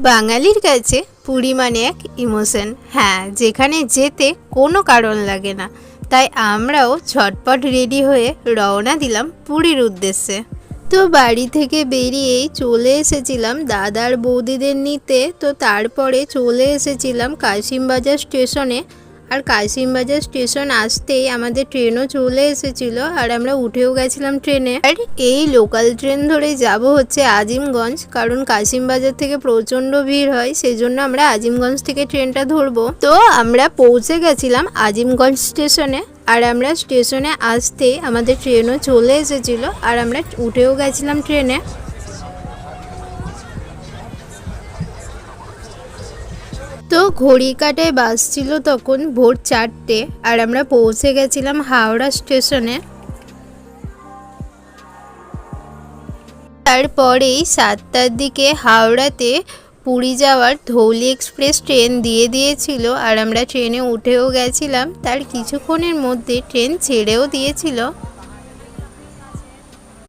বাঙালির কাছে পুরী মানে এক ইমোশন। হ্যাঁ, যেখানে যেতে কোনো কারণ লাগে না। তাই আমরাও ঝটপট রেডি হয়ে রওনা দিলাম পুরীর উদ্দেশ্যে। তো বাড়ি থেকে বেরিয়েই চলে এসেছিলাম দাদার বৌদিদের নিতে। তো তারপরে চলে এসেছিলাম কাশিমবাজার স্টেশনে। আর কাশিমবাজার স্টেশন আসতেই আমাদের ট্রেনও চলে এসেছিল আর আমরা উঠেও গেছিলাম ট্রেনে। আর এই লোকাল ট্রেন ধরে যাব হচ্ছে আজিমগঞ্জ, কারণ কাশিমবাজার থেকে প্রচণ্ড ভিড় হয়, সেজন্য আমরা আজিমগঞ্জ থেকে ট্রেনটা ধরবো। তো আমরা পৌঁছে গেছিলাম আজিমগঞ্জ স্টেশনে। আর আমরা স্টেশনে আসতেই আমাদের ট্রেনও চলে এসেছিল আর আমরা উঠেও গেছিলাম ট্রেনে। তো ঘড়ি কাটায় বাস ছিল তখন ভোর 4টে আর আমরা পৌঁছে গেছিলাম হাওড়া স্টেশনে। তারপরেই 7টার দিকে হাওড়াতে পুরী যাওয়ার ধৌলি এক্সপ্রেস ট্রেন দিয়ে দিয়েছিল আর আমরা ট্রেনে উঠেও গেছিলাম। তার কিছুক্ষণের মধ্যে ট্রেন ছেড়েও দিয়েছিল।